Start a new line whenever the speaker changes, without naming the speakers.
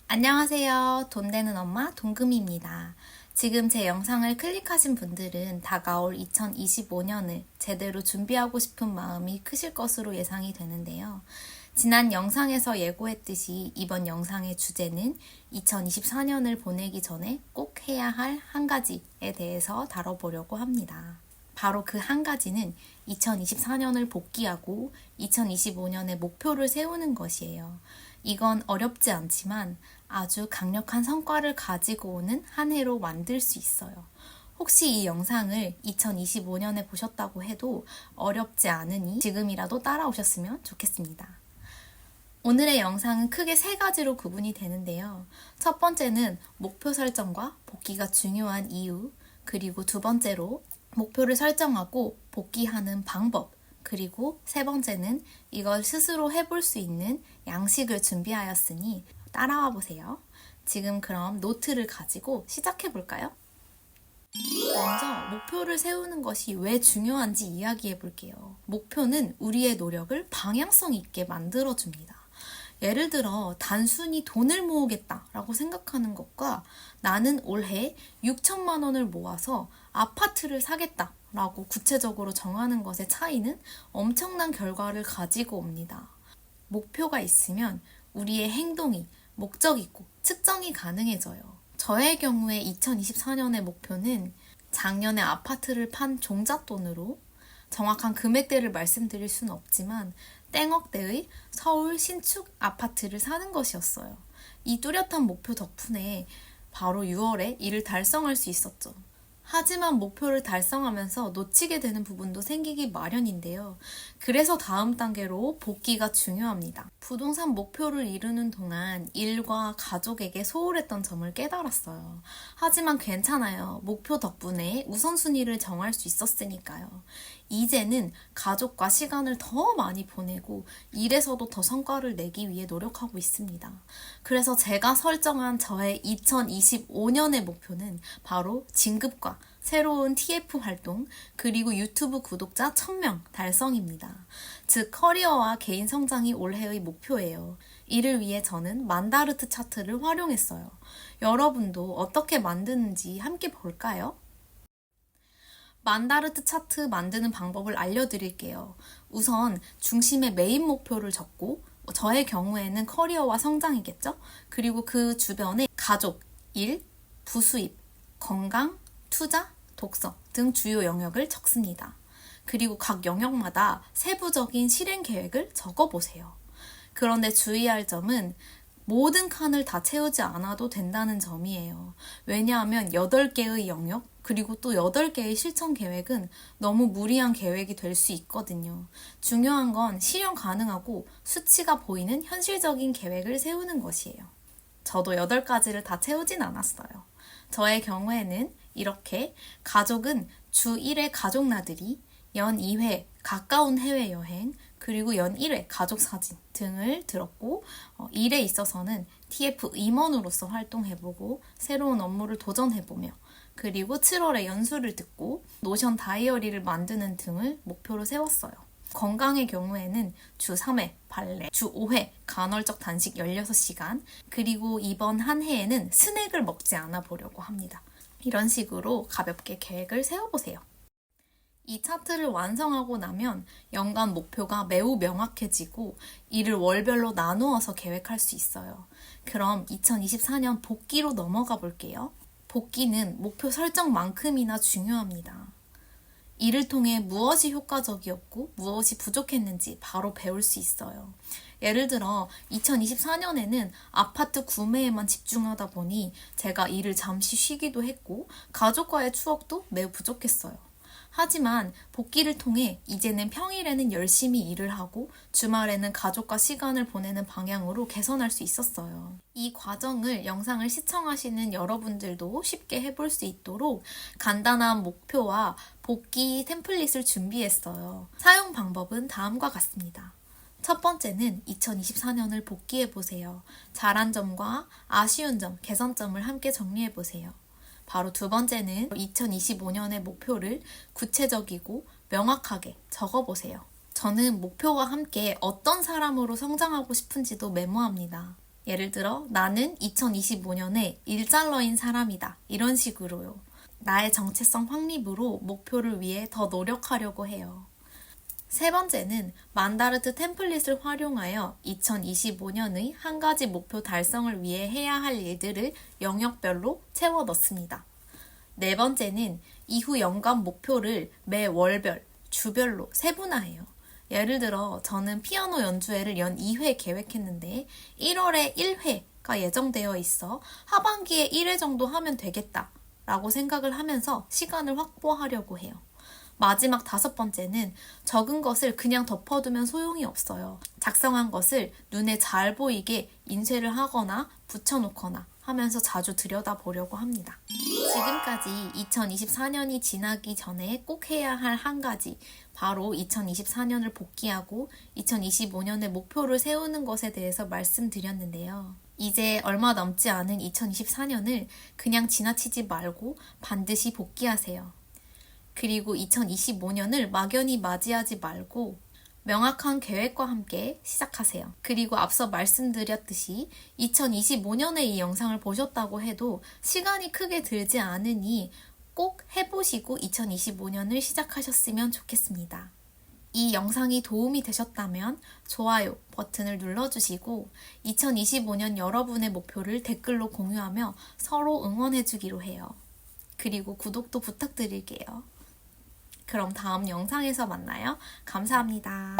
안녕하세요. 돈 되는 엄마 동금이입니다. 지금 제 영상을 클릭하신 분들은 다가올 2025년을 제대로 준비하고 싶은 마음이 크실 것으로 예상이 되는데요. 지난 영상에서 예고했듯이 이번 영상의 주제는 2024년을 보내기 전에 꼭 해야 할 한 가지에 대해서 다뤄보려고 합니다. 바로 그 한 가지는 2024년을 복귀하고 2025년의 목표를 세우는 것이에요. 이건 어렵지 않지만 아주 강력한 성과를 가지고 오는 한 해로 만들 수 있어요. 혹시 이 영상을 2025년에 보셨다고 해도 어렵지 않으니 지금이라도 따라오셨으면 좋겠습니다. 오늘의 영상은 크게 세 가지로 구분이 되는데요. 첫 번째는 목표 설정과 복귀가 중요한 이유, 그리고 두 번째로 목표를 설정하고 복귀하는 방법, 그리고 세 번째는 이걸 스스로 해볼 수 있는 양식을 준비하였으니 따라와 보세요. 지금 그럼 노트를 가지고 시작해 볼까요? 먼저 목표를 세우는 것이 왜 중요한지 이야기해 볼게요. 목표는 우리의 노력을 방향성 있게 만들어줍니다. 예를 들어 단순히 돈을 모으겠다라고 생각하는 것과 나는 올해 6천만 원을 모아서 아파트를 사겠다라고 구체적으로 정하는 것의 차이는 엄청난 결과를 가지고 옵니다. 목표가 있으면 우리의 행동이 목적 있고 측정이 가능해져요. 저의 경우에 2024년의 목표는 작년에 아파트를 판 종잣돈으로 정확한 금액대를 말씀드릴 수는 없지만 땡억대의 서울 신축 아파트를 사는 것이었어요. 이 뚜렷한 목표 덕분에 바로 6월에 이를 달성할 수 있었죠. 하지만 목표를 달성하면서 놓치게 되는 부분도 생기기 마련인데요. 그래서 다음 단계로 복귀가 중요합니다. 부동산 목표를 이루는 동안 일과 가족에게 소홀했던 점을 깨달았어요. 하지만 괜찮아요. 목표 덕분에 우선순위를 정할 수 있었으니까요. 이제는 가족과 시간을 더 많이 보내고 일에서도 더 성과를 내기 위해 노력하고 있습니다. 그래서 제가 설정한 저의 2025년의 목표는 바로 진급과 새로운 TF 활동, 그리고 유튜브 구독자 1000명 달성입니다. 즉, 커리어와 개인 성장이 올해의 목표예요. 이를 위해 저는 만다르트 차트를 활용했어요. 여러분도 어떻게 만드는지 함께 볼까요? 만다르트 차트 만드는 방법을 알려드릴게요. 우선 중심에 메인 목표를 적고 저의 경우에는 커리어와 성장이겠죠? 그리고 그 주변에 가족, 일, 부수입, 건강, 투자, 독서 등 주요 영역을 적습니다. 그리고 각 영역마다 세부적인 실행 계획을 적어보세요. 그런데 주의할 점은 모든 칸을 다 채우지 않아도 된다는 점이에요. 왜냐하면 8개의 영역, 그리고 또 8개의 실천 계획은 너무 무리한 계획이 될 수 있거든요. 중요한 건 실현 가능하고 수치가 보이는 현실적인 계획을 세우는 것이에요. 저도 8가지를 다 채우진 않았어요. 저의 경우에는 이렇게 가족은 주 1회 가족 나들이, 연 2회 가까운 해외여행, 그리고 연 1회 가족 사진 등을 들었고 일에 있어서는 TF 임원으로서 활동해보고 새로운 업무를 도전해보며 그리고 7월에 연수를 듣고 노션 다이어리를 만드는 등을 목표로 세웠어요. 건강의 경우에는 주 3회 발레, 주 5회 간헐적 단식 16시간, 그리고 이번 한 해에는 스낵을 먹지 않아 보려고 합니다. 이런 식으로 가볍게 계획을 세워보세요. 이 차트를 완성하고 나면 연간 목표가 매우 명확해지고 이를 월별로 나누어서 계획할 수 있어요. 그럼 2024년 복귀로 넘어가 볼게요. 복귀는 목표 설정만큼이나 중요합니다. 이를 통해 무엇이 효과적이었고 무엇이 부족했는지 바로 배울 수 있어요. 예를 들어 2024년에는 아파트 구매에만 집중하다 보니 제가 일을 잠시 쉬기도 했고 가족과의 추억도 매우 부족했어요. 하지만 복귀를 통해 이제는 평일에는 열심히 일을 하고 주말에는 가족과 시간을 보내는 방향으로 개선할 수 있었어요. 이 과정을 영상을 시청하시는 여러분들도 쉽게 해볼 수 있도록 간단한 목표와 복귀 템플릿을 준비했어요. 사용 방법은 다음과 같습니다. 첫 번째는 2024년을 복귀해보세요. 잘한 점과 아쉬운 점, 개선점을 함께 정리해보세요. 바로 두 번째는 2025년의 목표를 구체적이고 명확하게 적어보세요. 저는 목표와 함께 어떤 사람으로 성장하고 싶은지도 메모합니다. 예를 들어 나는 2025년에 일잘러인 사람이다. 이런 식으로요. 나의 정체성 확립으로 목표를 위해 더 노력하려고 해요. 세 번째는 만다르트 템플릿을 활용하여 2025년의 한 가지 목표 달성을 위해 해야 할 일들을 영역별로 채워 넣습니다. 네 번째는 이후 연간 목표를 매 월별, 주별로 세분화해요. 예를 들어 저는 피아노 연주회를 연 2회 계획했는데 1월에 1회가 예정되어 있어 하반기에 1회 정도 하면 되겠다 라고 생각을 하면서 시간을 확보하려고 해요. 마지막 다섯 번째는 적은 것을 그냥 덮어두면 소용이 없어요. 작성한 것을 눈에 잘 보이게 인쇄를 하거나 붙여놓거나 하면서 자주 들여다보려고 합니다. 지금까지 2024년이 지나기 전에 꼭 해야 할 한 가지, 바로 2024년을 복귀하고 2025년의 목표를 세우는 것에 대해서 말씀드렸는데요. 이제 얼마 남지 않은 2024년을 그냥 지나치지 말고 반드시 복귀하세요. 그리고 2025년을 막연히 맞이하지 말고 명확한 계획과 함께 시작하세요. 그리고 앞서 말씀드렸듯이 2025년에 이 영상을 보셨다고 해도 시간이 크게 들지 않으니 꼭 해보시고 2025년을 시작하셨으면 좋겠습니다. 이 영상이 도움이 되셨다면 좋아요 버튼을 눌러주시고 2025년 여러분의 목표를 댓글로 공유하며 서로 응원해주기로 해요. 그리고 구독도 부탁드릴게요. 그럼 다음 영상에서 만나요. 감사합니다.